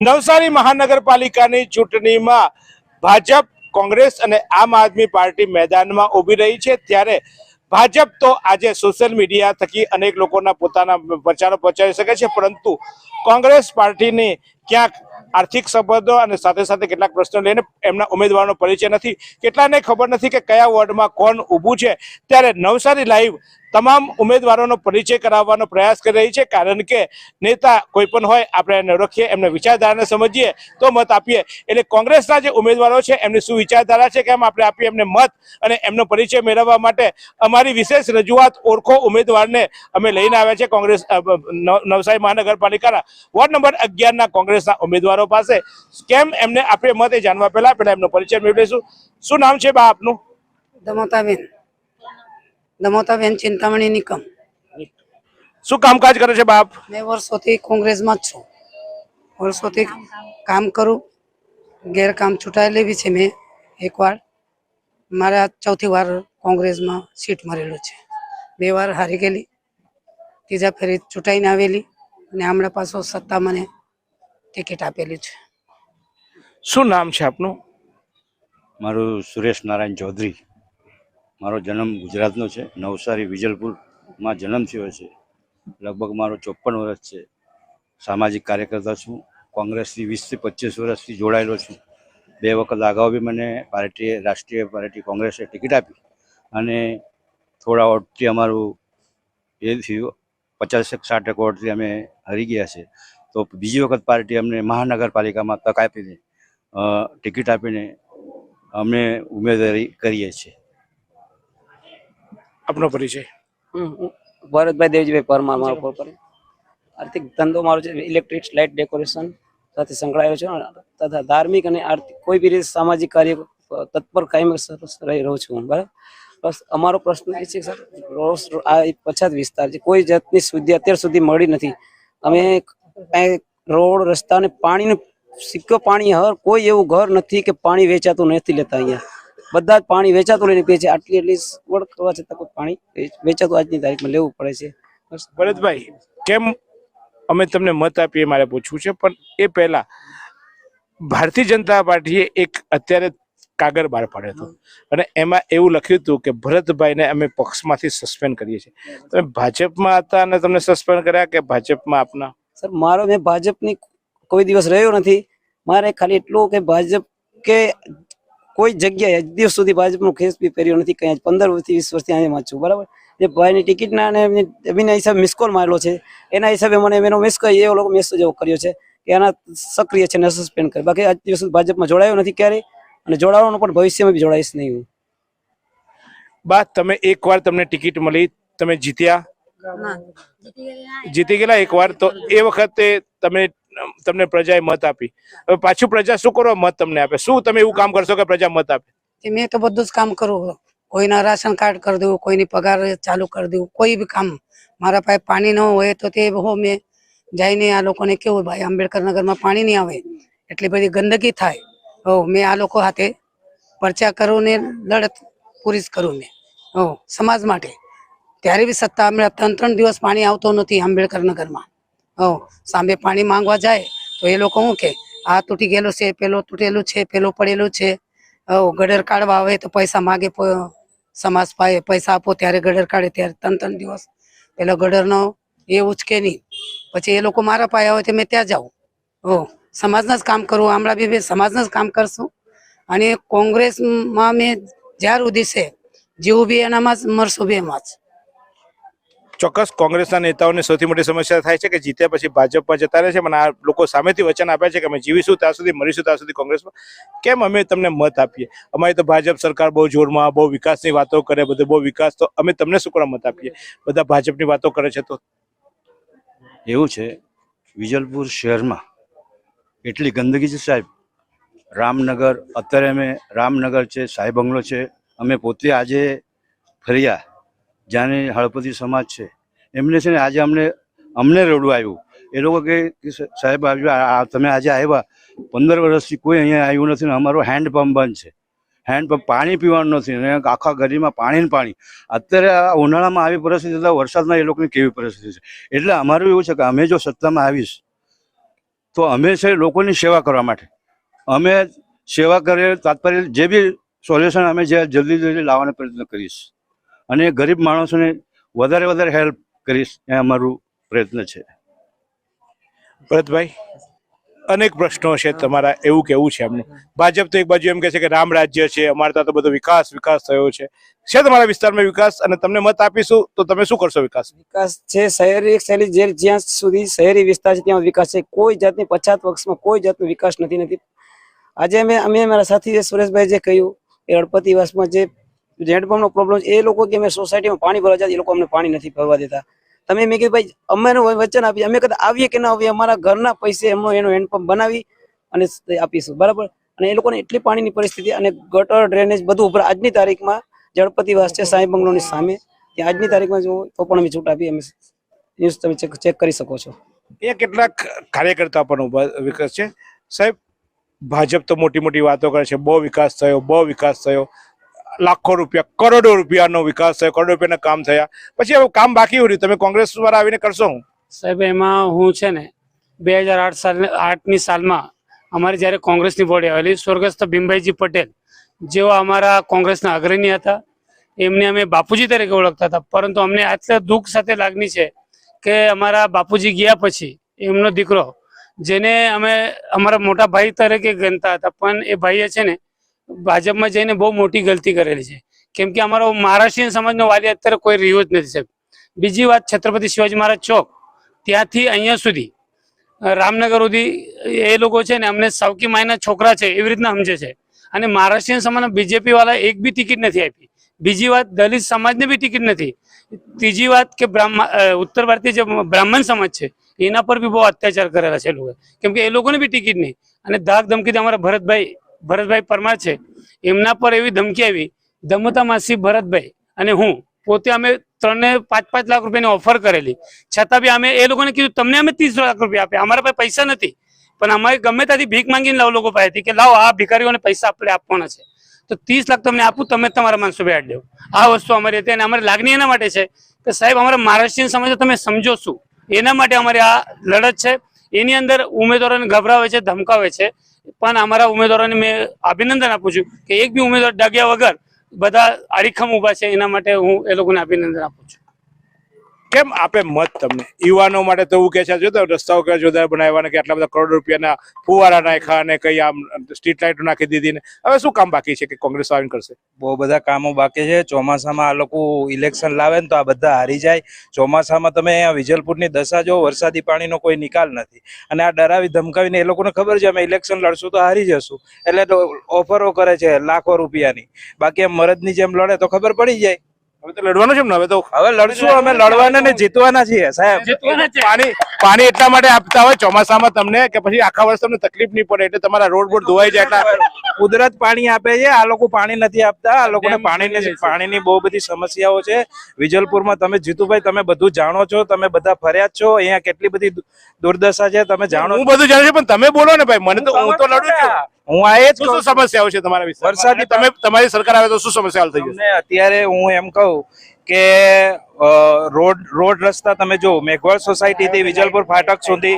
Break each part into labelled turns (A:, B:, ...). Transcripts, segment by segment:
A: નવસારી મહાનગરપાલિકાની ચૂંટણીમાં ભાજપ, કોંગ્રેસ અને આમ આદમી પાર્ટી મેદાનમાં ઊભી રહી છે, ત્યારે ભાજપ તો આજે સોશિયલ મીડિયા થકી અનેક લોકોના પોતાના પ્રચારો પહોંચાડી શકે છે, પરંતુ કોંગ્રેસ પાર્ટીની ક્યાંક આર્થિક સંબંધો અને સાથે સાથે કેટલાક પ્રશ્નો લઈને એમના ઉમેદવારનો પરિચય નથી, કેટલાને ખબર નથી કે કયા વોર્ડમાં કોણ ઊભું છે। ત્યારે નવસારી લાઈવ તમામ ઉમેદવારોનો પરિચય કરાવવાનો પ્રયાસ કરી રહી છે, કારણ કે નેતા કોઈ પણ હોય આપણે એને ઓળખીએ, એમને વિચારધારાને સમજીએ તો મત આપીએ। એટલે કોંગ્રેસના જે ઉમેદવારો છે એમની શું વિચારધારા છે, કેમ આપણે આપીએ એમને મત અને એમનો પરિચય મેળવવા માટે અમારી વિશેષ રજૂઆત ઓળખો ઉમેદવારને અમે લઈને આવ્યા છે કોંગ્રેસ નવસારી મહાનગરપાલિકાના વોર્ડ નંબર 11ના કોંગ્રેસના ઉમેદવારો પાસે। કેમ એમને આપીએ મત એ જાણવા પહેલા એમનો પરિચય મેળવીશું। શું નામ છે બા આપનું?
B: દમોતાબેન ચિંતામણી નિકમ।
A: શું કામકાજ કરે છે બાપ?
B: મેં વર્ષોથી કોંગ્રેસમાં જ છું, વર્ષોથી કામ કરું, ગેરકામ ચૂંટાયેલી બી છે। મેં એકવાર મારા ચોથી વાર કોંગ્રેસમાં સીટ મળેલું છે, 2 વાર હારી ગયેલી, ત્રીજા ફેરી ચૂંટાઈને આવેલી અને હમણાં પાછો સત્તા મને ટિકિટ આપેલી છે।
A: શું નામ છે આપનું?
C: મારું સુરેશ નારાયણ ચૌધરી। મારો જન્મ ગુજરાતનો છે, નવસારી વિજલપુરમાં જન્મ થયો છે। લગભગ મારો 54 વર્ષ છે। સામાજિક કાર્યકર્તા છું, કોંગ્રેસથી 20 થી 25 વર્ષથી જોડાયેલો છું। 2 વખત અગાઉ બી મને રાષ્ટ્રીય પાર્ટી કોંગ્રેસે ટિકિટ આપી અને થોડા વોટથી અમારું એ થયું, 50-60% વોટથી અમે હારી ગયા છે। તો બીજી વખત પાર્ટી અમને મહાનગરપાલિકામાં તક આપીને ટિકિટ આપીને અમે ઉમેદવારી કરીએ છીએ।
A: આપનો પરિચય?
D: ભરતભાઈ દેવજીભાઈ પરમાર મારો પ્રોપર આર્થિક ધંધો મારો છે, ઇલેક્ટ્રિક લાઇટ ડેકોરેશન સાથે સંકળાયેલો છે તથા ધાર્મિક અને આર્થિક કોઈ બી રીતે સામાજિક કાર્ય તત્પર કાયમ રહી રહ્યો છું। બરાબર, બસ અમારો પ્રશ્ન એ છે સર, આ પછાત વિસ્તાર છે, કોઈ જાતની સુવિધા અત્યાર સુધી મળી નથી। અમે રોડ, રસ્તા અને પાણીનું સિક્કો પાણી કોઈ એવું ઘર નથી કે પાણી વેચાતું નથી લેતા। અહીંયા બધા જ પાણી વેચાતું લઈને પીએ છે। એટલી સગવડ કરવા છતાં કોઈ પાણી વેચાતું આજની તારીખમાં લેવું પડે છે।
A: ભરતભાઈ, કેમ અમે તમને મત આપીએ મારે પૂછવું છે, પણ એ પહેલા ભારતીય જનતા પાર્ટીએ એક અત્યારે કાગળ બહાર પાડ્યો હતો અને એમાં એવું લખ્યું હતું કે ભરતભાઈને અમે પક્ષમાંથી સસ્પેન્ડ કરીએ છીએ। તમે ભાજપમાં હતા અને તમને સસ્પેન્ડ કર્યા કે ભાજપમાં આપના?
D: સર મારો મેં ભાજપની કોઈ દિવસ રહ્યો નથી। મારે ખાલી એટલું કે ભાજપ કે કોઈ જગ્યાએ દિવસ સુધી ભાજપનું ખેસ બી પહેર્યો નથી, કઈ 15 થી 20 વર્ષથી અહીંયા છું। બરાબર, જે ભાઈની ટિકિટના અને એમના હિસાબે મિસકોલ મારેલો છે, એના હિસાબે મને એનો મેસેજ એ લોકો મેસેજ એવો કર્યો છે કે આના સક્રિય છે ને સસ્પેન્ડ કરે। બાકી આજ દિવસ સુધી ભાજપમાં જોડાયો નથી ક્યારેય અને જોડાવાનો પણ ભવિષ્યમાં બી જોડાઈશ નહીં હું।
A: બા, તમે એકવાર તમને ટિકિટ મળી, તમે જીત્યા? જીતી ગયેલા એકવાર, તો એ વખતે તમને પ્રજાએ મત આપી, હવે પાછું પ્રજા શું કરવા મત તમને આપે? શું તમે એવું કામ કરશો કે પ્રજા મત આપે?
B: મેં તો બધું જ કામ કરું, કોઈના રાશન કાર્ડ કરી દઉં, કોઈની પગાર ચાલુ કરી દઉં, કોઈ બી કામ। મારા પાસે પાણી ન હોય તો તે મેં જઈને આ લોકોને કેવું, ભાઈ આંબેડકર નગરમાં પાણી નહીં આવે, એટલી બધી ગંદકી થાય, મેં આ લોકો હાથે પરચા કરું ને લડત પૂરી કરું મેં સમાજ માટે। ત્યારે બી સત્તા હમણાં 3 દિવસ પાણી આવતો નથી આંબેડકર નગરમાં। સામે પાણી માંગવા જાય તો એ લોકો શું કે આ તૂટી ગયેલું છે, પેલો તૂટેલું છે, પેલો પડેલું છે। ગટર કાઢવા આવે તો પૈસા માગે, સમાજ પાસે પૈસા આપો ત્યારે ગટર કાઢે, ત્યારે 3 દિવસ પેલો ગટરનો એ ઉચકે નહીં, પછી એ લોકો મારા પાસે આવે તો મેં ત્યાં જાઉં। સમાજના જ કામ કરું, હમણાં બી સમાજના જ કામ કરશું અને કોંગ્રેસમાં મેં જ્યાર સુધી છે જેવું બી એનામાં જ મરશું બી એમાં જ।
A: ચોક્કસ કોંગ્રેસના નેતાઓને સૌથી મોટી સમસ્યા થાય છે કે જીત્યા પછી ભાજપમાં જતા રહે છે, પણ આ લોકો સામેથી વચન આપ્યા છે કે અમે જીવીશું ત્યાં સુધી, મરીશું ત્યાં સુધી કોંગ્રેસમાં। કેમ અમે તમને મત આપીએ? અમારી તો ભાજપ સરકાર બહુ જોરમાં, બહુ વિકાસની વાતો કરે, બધું બહુ વિકાસ, તો અમે તમને શું કરવા મત આપીએ? બધા ભાજપની વાતો કરે છે તો?
C: એવું છે, વિજલપુર શહેરમાં એટલી ગંદકી છે સાહેબ। રામનગર, અત્યારે અમે રામનગર છે, સાહેબ બંગલો છે, અમે પોતે આજે ફર્યા, જ્યાંની હળપતિ સમાજ છે એમને છે ને આજે અમને રડવું આવ્યું। એ લોકો કે સાહેબ તમે આજે આવ્યા, 15 વર્ષથી કોઈ અહીંયા આવ્યું નથી ને અમારો હેન્ડપંપ બંધ છે, હેન્ડપંપ પાણી પીવાનું નથી અને આખા ગલીમાં પાણી ને પાણી। અત્યારે આ ઉનાળામાં આવી પરિસ્થિતિ, વરસાદમાં એ લોકોની કેવી પરિસ્થિતિ છે। એટલે અમારું એવું છે કે અમે જો સત્તામાં આવીશ તો અમે છે લોકોની સેવા કરવા માટે અમે સેવા કરે તાત્પર્ય જે બી સોલ્યુશન અમે જે જલ્દી લાવવાનો પ્રયત્ન કરીશ અને ગરીબ માણસોને વધારે હેલ્પ કરીશ એ અમારું પ્રયત્ન છે.
A: ભરતભાઈ, અનેક પ્રશ્નો છે તમારા, એવું કેવું છે એમનું. ભાજપ તો એક બાજુ એમ કહે છે કે રામ રાજ્ય છે, અમારે ત્યાં તો બધો વિકાસ થયો છે તમારા વિસ્તારમાં વિકાસ, અને તમને મત આપીશું તો તમે શું કરશો?
D: વિકાસ છે શહેરી શૈલી જ્યાં સુધી શહેરી વિસ્તાર છે ત્યાં વિકાસ છે. કોઈ જાતની 50 વર્ષમાં કોઈ જાતનો વિકાસ નથી. આજે અમે મારા સાથી સુરેશભાઈ જે કહ્યું એ અડપતિવાસમાં જે હેન્ડપંપનો પ્રોબ્લેમ એ લોકો કે અમે સોસાયટીમાં પાણી ભરવા જાય, એ લોકો અમને પાણી નથી ભરવા દેતા. તમે મેં કીધું ભાઈ અમને વચન આપી, અમે કદાચ આવીએ કે ના આવીએ, અમારા ઘરના પૈસે એનો હેન્ડપંપ બનાવી અને આપીશું, બરાબર. અને એ લોકોને એટલી પાણીની પરિસ્થિતિ અને ગટર ડ્રેનેજ બધું ઉપર આજની તારીખમાં જળપતિવાસ છે સાંઈ બંગલોની સામે, ત્યાં આજની તારીખમાં જો તો પણ અમે છૂટ આપી. અમે ન્યૂઝ તમે ચેક કરી શકો છો.
A: એ કેટલાક કાર્યકર્તા પણ વિકાસ છે. સાહેબ, ભાજપ તો મોટી વાતો કરે છે, બહુ વિકાસ થયો, લાખો રૂપિયા કરોડો રૂપિયાનો વિકાસ થયો, કરોડો રૂપિયાના કામ થયા, પછી હવે કામ બાકી રહ્યું, તમે કોંગ્રેસ વાળા આવીને કરશો હું?
E: સાહેબ, એમાં હું છે ને 2008ની સાલમાં અમારી જ્યારે કોંગ્રેસની બોડી આવેલી, સ્વર્ગસ્થ ભીમભાઈજી પટેલ જેઓ અમારા કોંગ્રેસના અગ્રણી હતા, એમને અમે બાપુજી તરીકે ઓળખતા હતા. પરંતુ અમને આટલા દુઃખ સાથે લાગણી છે કે અમારા બાપુજી ગયા પછી એમનો દીકરો, જેને અમે અમારા મોટા ભાઈ તરીકે ગણતા હતા, પણ એ ભાઈએ છે ને ભાજપમાં જઈને બહુ મોટી ગલતી કરેલી છે. કેમ કે અમારો મહારાષ્ટ્રીયન સમાજનો વાલી અત્યારે કોઈ રહ્યો જ નથી સાહેબ. બીજી વાત, છત્રપતિ શિવાજી મહારાજ ચોક ત્યાંથી અહીંયા સુધી રામનગર સુધી એ લોકો છે ને અમને સાવકી માયના છોકરા છે એવી રીતના સમજે છે. અને મહારાષ્ટ્રીયન સમાજના બીજેપી વાળા એક બી ટિકિટ નથી આપી. બીજી વાત, દલિત સમાજને બી ટિકિટ નથી. ત્રીજી વાત કે ઉત્તર ભારતીય જે બ્રાહ્મણ સમાજ છે એના પર બી બહુ અત્યાચાર કરેલા છે લોકો, કેમ કે એ લોકોને બી ટિકિટ નહીં. અને ધાક ધમકીથી અમારા ભરતભાઈ પરમાર છે, એમના પર એવી ધમકી આવી, ધમતા માસી ભરતભાઈ અને હું પોતે અમે 3-5 લાખ રૂપિયાની ઓફર કરેલી, છતાં બી અમે એ લોકોને કીધું તમને અમે 30 લાખ રૂપિયા આપ્યા, અમારા પાસે પૈસા નથી, પણ અમારે ગમે ત્યાંથી ભીખ માંગીને લોકો પાસેથી કે લાવો આ ભિખારીઓને પૈસા આપણે આપવાના છે, તો 30 લાખ તમને આપું, તમે તમારા માણસો બેઠ દેવો. આ વસ્તુ અમારી હતી. અને અમારી લાગણી એના માટે છે કે સાહેબ અમારા મહારાષ્ટ્રીયન સમાજ તમે સમજો શું, એના માટે અમારી આ લડત છે. એની અંદર ઉમેદવારોને ગભરાવે છે, ધમકાવે છે, પણ અમારા ઉમેદવારોને મેં અભિનંદન આપું છું કે એક બી ઉમેદવાર ડગ્યા વગર બધા અડીખમ ઉભા છે. એના માટે હું એ લોકોને અભિનંદન આપું છું.
A: કેમ આપે મત તમને? યુવાનો માટે તો એવું કે છે, જો રસ્તાઓ કે જોરદાર બનાવવાના, કે આટલા બધા કરોડ રૂપિયાના ફુવારા નાખ્યા અને કઈ આમ સ્ટ્રીટ લાઇટો નાખી દીધી ને હવે શું કામ બાકી છે કે કોંગ્રેસ આવીને કરશે?
F: બહુ બધા કામો બાકી છે. ચોમાસામાં આ લોકો ઇલેક્શન લાવે ને તો આ બધા હારી જાય. ચોમાસામાં તમે અહીંયા વિજલપુરની દશા જો, વરસાદી પાણીનો કોઈ નિકાલ નથી. અને આ ડરાવી ધમકાવીને એ લોકોને ખબર છે અમે ઇલેક્શન લડશું તો હારી જશું, એટલે ઓફરો કરે છે લાખો રૂપિયાની. બાકી એમ મરદની જેમ લડે તો ખબર પડી જાય.
A: હવે તો લડવાનું છે ને, હવે
F: લડશું, અમે લડવાના ને જીતવાના છીએ સાહેબ.
A: પાણી એટલા માટે આપતા હોય ચોમાસામાં તમને કે પછી આખા વર્ષ તમને તકલીફ નહીં પડે, એટલે તમારા રોડ ધોવાઈ જાય. એટલે
F: કુદરત પાણી આપે છે, આ લોકો પાણી નથી આપતા. આ લોકોને પાણીની બહુ બધી સમસ્યાઓ છે વિજલપુરમાં. તમે જીતુભાઈ તમે બધું જાણો છો, તમે બધા ફર્યા છો, અહીંયા કેટલી બધી દુર્દશા છે તમે જાણો.
A: હું બધું જાણું છું, પણ તમે બોલો ને ભાઈ, મને તો હું તો લડું છું.
F: હું આ એ જ
A: શું સમસ્યાઓ છે તમારા વિશે?
F: વરસાદી
A: તમારી સરકાર આવે તો શું સમસ્યા હલ થઈ જશે?
F: અત્યારે હું એમ કહું કે રોડ રસ્તા તમે જો, મેઘવાળ સોસાયટી થી વિજલપુર ફાટક સુધી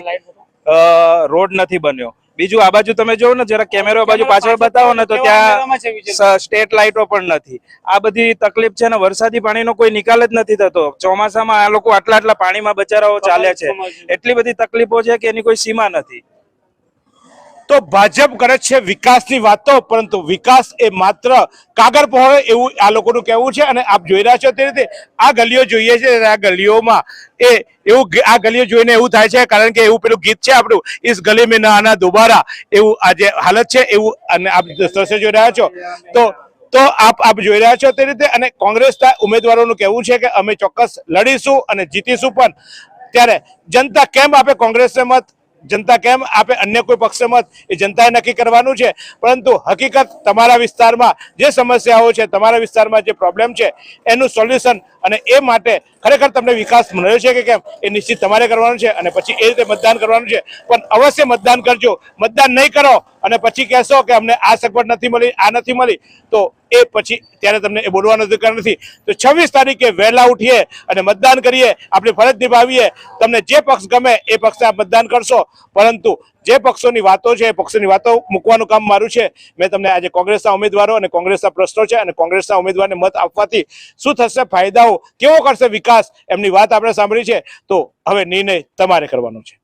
F: રોડ નથી બન્યો. બીજું આ બાજુ તમે જો ને જરા કેમેરો બાજુ પાછળ બતાવો ને તો ત્યાં સ્ટેટ લાઇટો પણ નથી. આ બધી તકલીફ છે ને, વરસાદી પાણીનો કોઈ નિકાલ જ નથી થતો. ચોમાસામાં આ લોકો આટલા પાણીમાં બચારાઓ ચાલ્યા છે. એટલી બધી તકલીફો છે કે એની કોઈ સીમા નથી.
A: તો ભાજપ કરે છે વિકાસની વાતો, પરંતુ વિકાસ એ માત્ર કાગળ પર હોય એવું આ લોકોનું કહેવું છે. અને આપ જોઈ રહ્યા છો તે રીતે આ ગલીઓ જોઈએ છે, આ ગલીઓમાં આ ગલીઓ જોઈને એવું થાય છે, કારણ કે એવું પેલું ગીત છે આપણું, ઇસ ગલી મેં ના આના દોબારા, એવું આ જે હાલત છે એવું. અને આપ દ્રશ્ય જોઈ રહ્યા છો તો આપ જોઈ રહ્યા છો તે રીતે. અને કોંગ્રેસના ઉમેદવારોનું કહેવું છે કે અમે ચોક્કસ લડીશું અને જીતીશું. પણ ત્યારે જનતા કેમ આપે કોંગ્રેસને મત, જનતા કેમ આપે અન્ય કોઈ પક્ષે મત, એ જનતાએ નક્કી કરવાનું છે. પરંતુ હકીકત તમારા વિસ્તારમાં જે સમસ્યાઓ છે, તમારા વિસ્તારમાં જે પ્રોબ્લેમ છે એનું સોલ્યુશન, અને એ માટે ખરેખર તમને વિકાસ મળ્યો છે કે કેમ એ નિશ્ચિત તમારે કરવાનું છે. અને પછી એ રીતે મતદાન કરવાનું છે. પણ અવશ્ય મતદાન કરજો. મતદાન નહીં કરો અને પછી કહેશો કે અમને આ સગવડ નથી મળી, આ નથી મળી, તો એ પછી ત્યારે તમને એ બોલવાનો અધિકાર નથી. તો 26 તારીખે વહેલા ઉઠીએ અને મતદાન કરીએ, આપણી ફરજ નિભાવીએ. તમને જે પક્ષ ગમે એ પક્ષે આપ મતદાન કરશો, પરંતુ જે પક્ષોની વાતો છે એ પક્ષોની વાતો મૂકવાનું કામ મારું છે. મેં તમને આજે કોંગ્રેસના ઉમેદવારો અને કોંગ્રેસના પ્રશ્નો છે અને કોંગ્રેસના ઉમેદવારને મત આપવાથી શું થશે, ફાયદાઓ કેવો કરશે વિકાસ, એમની વાત આપણે સાંભળી છે. તો હવે નિર્ણય તમારે કરવાનો છે.